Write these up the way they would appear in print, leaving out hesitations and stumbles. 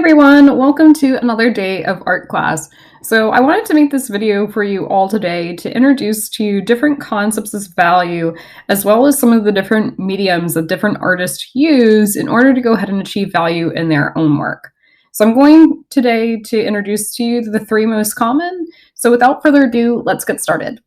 everyone, welcome to another day of art class. So I wanted to make this video for you all today to introduce to you different concepts of value, as well as some of the different mediums that different artists use in order to go ahead and achieve value in their own work. So I'm going today to introduce to you the three most common. So without further ado, let's get started.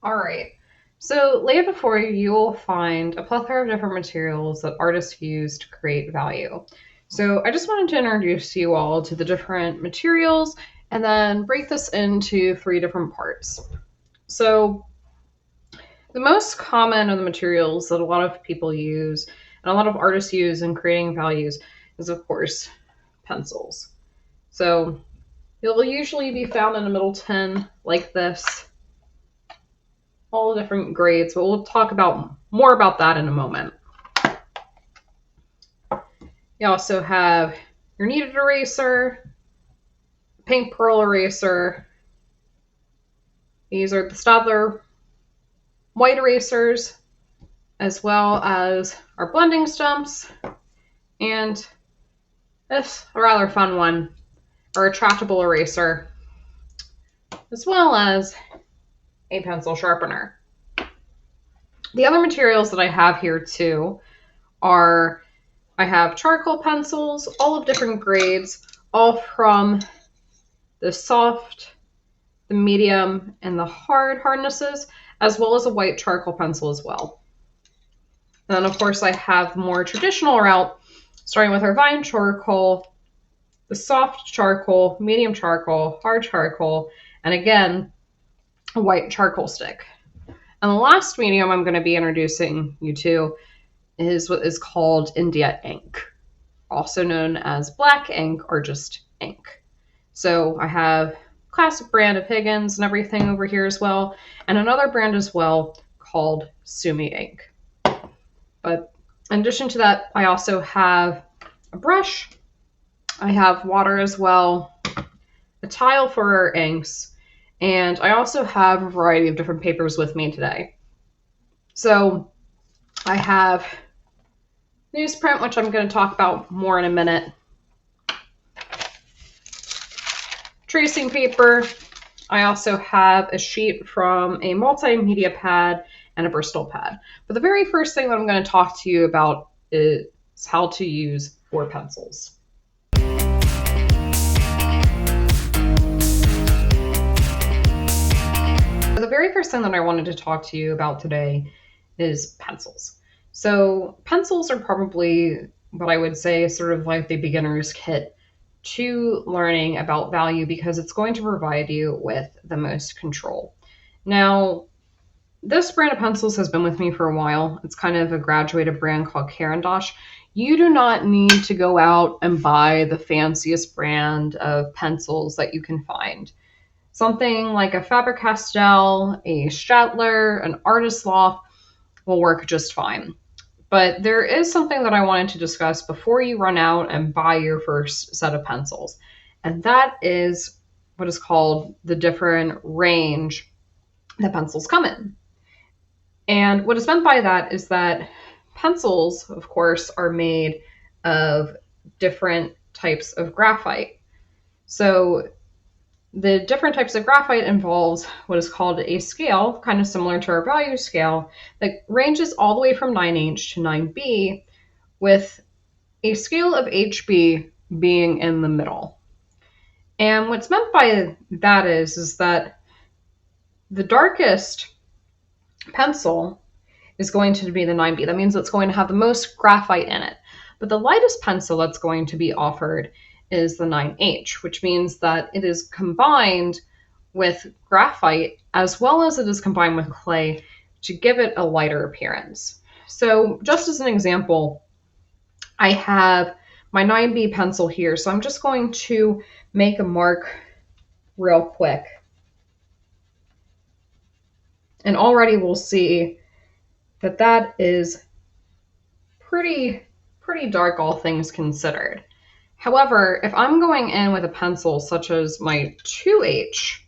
Alright, so laid before you, you will find a plethora of different materials that artists use to create value. So I just wanted to introduce you all to the different materials and then break this into three different parts. So the most common of the materials that a lot of people use and a lot of artists use in creating values is, of course, pencils. So you'll usually be found in a middle tin like this. All the different grades, but we'll talk about more about that in a moment. You also have your kneaded eraser, pink pearl eraser. These are the Staedtler white erasers, as well as our blending stumps, and this a rather fun one, our retractable eraser, as well as a pencil sharpener. The other materials that I have here too are, I have charcoal pencils, all of different grades, all from the soft, the medium, and the hard hardnesses, as well as a white charcoal pencil as well. And then of course I have the more traditional route, starting with our vine charcoal, the soft charcoal, medium charcoal, hard charcoal, and again, a white charcoal stick. And the last medium I'm going to be introducing you to is what is called India ink, also known as black ink or just ink. So I have a classic brand of Higgins and everything over here as well, and another brand as well called Sumi ink. But in addition to that, I also have a brush, I have water as well, a tile for our inks, and I also have a variety of different papers with me today. So I have newsprint, which I'm going to talk about more in a minute. Tracing paper. I also have a sheet from a multimedia pad and a Bristol pad. But the very first thing that I'm going to talk to you about is how to use 4 pencils. The very first thing that I wanted to talk to you about today is pencils. So pencils are probably what I would say is sort of like the beginner's kit to learning about value, because it's going to provide you with the most control. Now, this brand of pencils has been with me for a while. It's kind of a graduated brand called Caran d'Ache. You do not need to go out and buy the fanciest brand of pencils that you can find. Something like a Faber-Castell, a Staedtler, an Artist Loft will work just fine. But there is something that I wanted to discuss before you run out and buy your first set of pencils. And that is what is called the different range that pencils come in. And what is meant by that is that pencils, of course, are made of different types of graphite. So the different types of graphite involves what is called a scale, kind of similar to our value scale, that ranges all the way from 9H to 9B, with a scale of HB being in the middle. And what's meant by that is that the darkest pencil is going to be the 9B. That means it's going to have the most graphite in it. But the lightest pencil that's going to be offered is the 9H, which means that it is combined with graphite as well as it is combined with clay to give it a lighter appearance. So just as an example, I have my 9B pencil here. So I'm just going to make a mark real quick. And already we'll see that that is pretty dark, all things considered. However, if I'm going in with a pencil such as my 2H,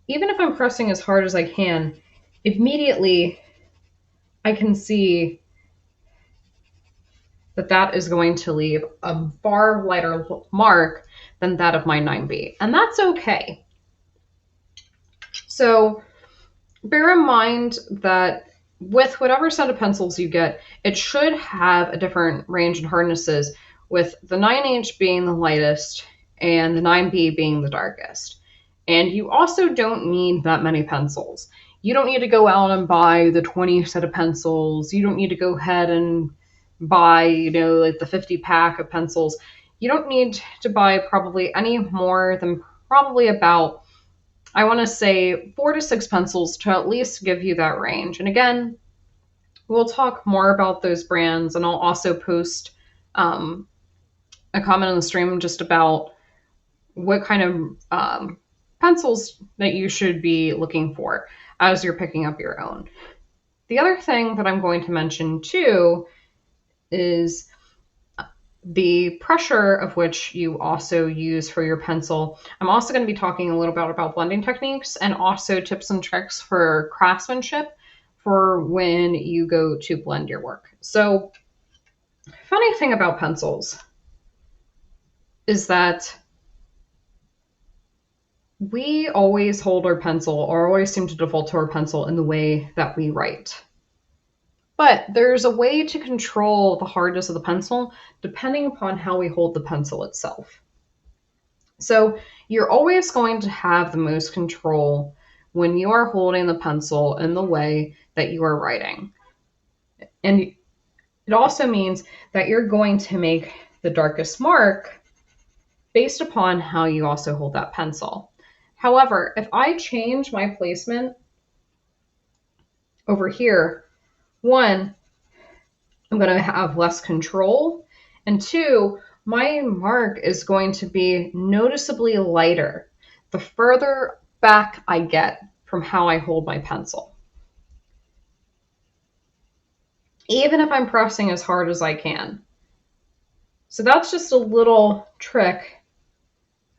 even if I'm pressing as hard as I can, immediately I can see that that is going to leave a far lighter mark than that of my 9B. And that's okay. So bear in mind that with whatever set of pencils you get, it should have a different range and hardnesses, with the 9H being the lightest and the 9B being the darkest. And you also don't need that many pencils. You don't need to go out and buy the 20 set of pencils. You don't need to go ahead and buy, like the 50 pack of pencils. You don't need to buy probably any more than probably about, I want to say, 4 to 6 pencils to at least give you that range. And again, we'll talk more about those brands, and I'll also post a comment on the stream just about what kind of pencils that you should be looking for as you're picking up your own. The other thing that I'm going to mention too is the pressure of which you also use for your pencil. I'm also going to be talking a little bit about blending techniques and also tips and tricks for craftsmanship for when you go to blend your work. So, funny thing about pencils is that we always hold our pencil, or always seem to default to our pencil in the way that we write. But there's a way to control the hardness of the pencil depending upon how we hold the pencil itself. So you're always going to have the most control when you are holding the pencil in the way that you are writing. And it also means that you're going to make the darkest mark based upon how you also hold that pencil. However, if I change my placement over here, one, I'm going to have less control, and two, my mark is going to be noticeably lighter the further back I get from how I hold my pencil, even if I'm pressing as hard as I can. So that's just a little trick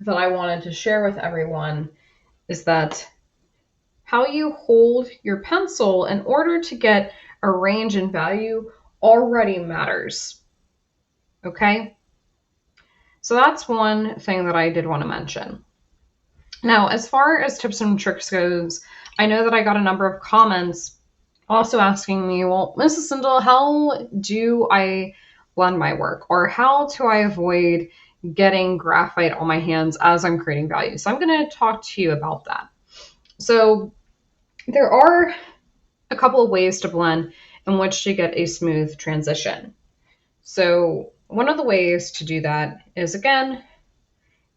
that I wanted to share with everyone, is that how you hold your pencil in order to get a range and value already matters. Okay? So that's one thing that I did want to mention. Now, as far as tips and tricks goes, I know that I got a number of comments also asking me, well, Mrs. Sindel, how do I blend my work? Or how do I avoid getting graphite on my hands as I'm creating value? So I'm going to talk to you about that. So there are a couple of ways to blend in which to get a smooth transition. So one of the ways to do that is, again,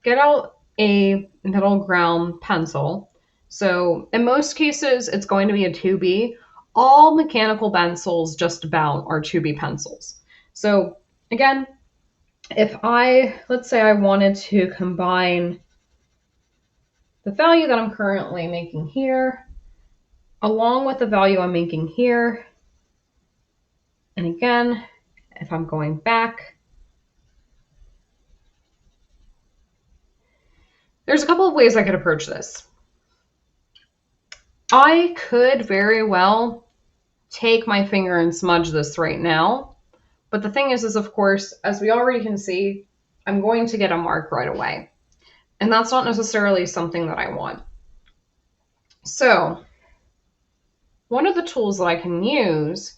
get out a middle ground pencil. So in most cases, it's going to be a 2B. All mechanical pencils just about are 2B pencils. So again, if let's say I wanted to combine the value that I'm currently making here along with the value I'm making here, and again, if I'm going back, there's a couple of ways I could approach this. I could very well take my finger and smudge this right now, but the thing is of course, as we already can see, I'm going to get a mark right away. And that's not necessarily something that I want. So one of the tools that I can use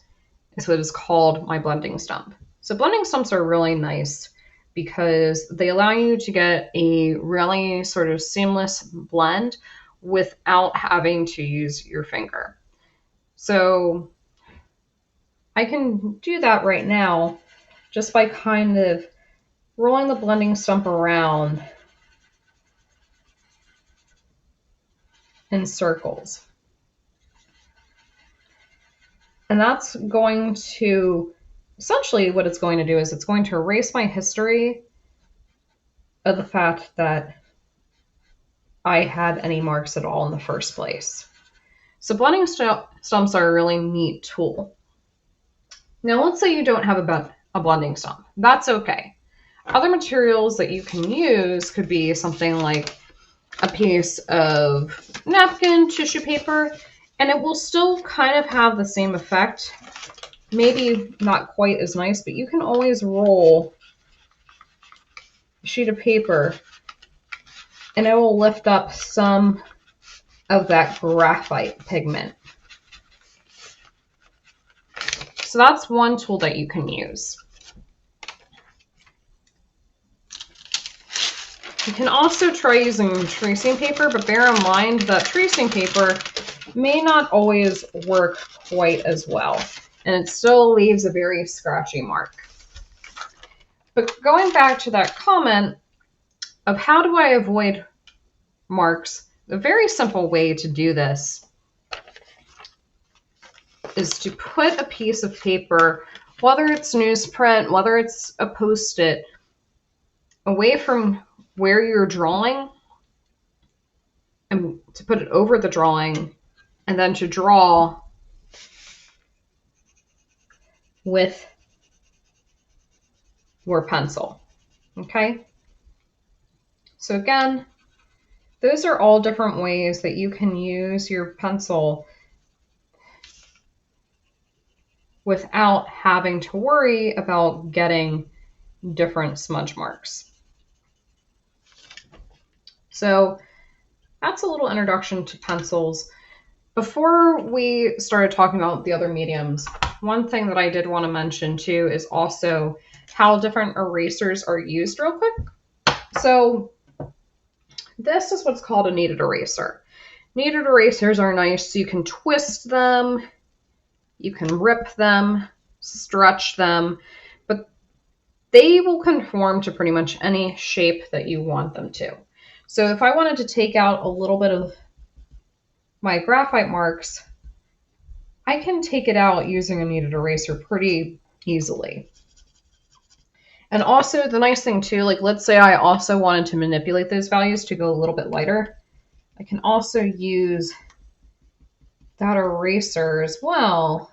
is what is called my blending stump. So blending stumps are really nice because they allow you to get a really sort of seamless blend without having to use your finger. So I can do that right now just by kind of rolling the blending stump around in circles. And that's going to, essentially what it's going to do is it's going to erase my history of the fact that I had any marks at all in the first place. So blending stumps are a really neat tool. Now let's say you don't have a blending stump. That's okay. Other materials that you can use could be something like a piece of napkin, tissue paper, and it will still kind of have the same effect. Maybe not quite as nice, but you can always roll a sheet of paper and it will lift up some of that graphite pigment. So that's one tool that you can use. You can also try using tracing paper, but bear in mind that tracing paper may not always work quite as well, and it still leaves a very scratchy mark. But going back to that comment of how do I avoid marks, a very simple way to do this is to put a piece of paper, whether it's newsprint, whether it's a Post-it, away from where you're drawing, and to put it over the drawing, and then to draw with your pencil. Okay? So again, those are all different ways that you can use your pencil without having to worry about getting different smudge marks. So that's a little introduction to pencils. Before we started talking about the other mediums, one thing that I did want to mention too is also how different erasers are used real quick. So this is what's called a kneaded eraser. Kneaded erasers are nice. So you can twist them, you can rip them, stretch them, but they will conform to pretty much any shape that you want them to. So if I wanted to take out a little bit of my graphite marks, I can take it out using a kneaded eraser pretty easily. And also the nice thing too, like let's say I also wanted to manipulate those values to go a little bit lighter, I can also use that eraser as well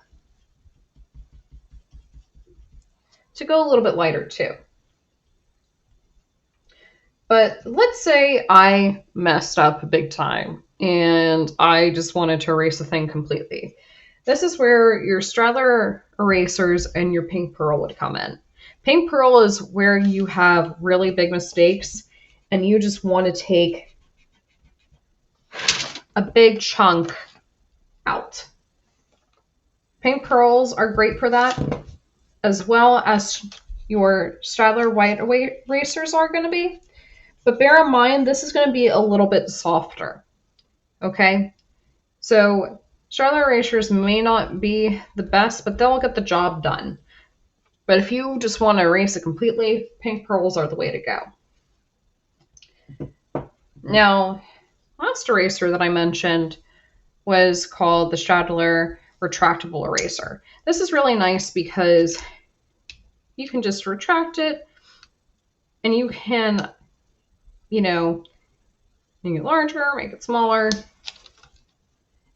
to go a little bit lighter too. But let's say I messed up big time and I just wanted to erase the thing completely. This is where your Staedtler erasers and your Pink Pearl would come in. Pink Pearl is where you have really big mistakes and you just want to take a big chunk out. Pink Pearls are great for that, as well as your Staedtler white erasers are going to be. But bear in mind, this is going to be a little bit softer. Okay? So Staedtler erasers may not be the best, but they'll get the job done. But if you just want to erase it completely, Pink Pearls are the way to go. Now, last eraser that I mentioned was called the Staedtler retractable eraser. This is really nice because you can just retract it and you can, you know, make it larger, make it smaller,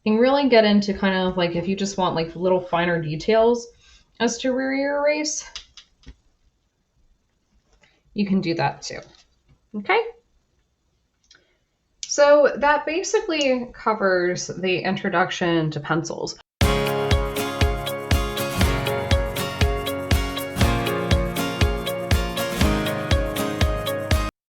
and really get into kind of like if you just want like little finer details as to where you erase, you can do that too. Okay? So that basically covers the introduction to pencils.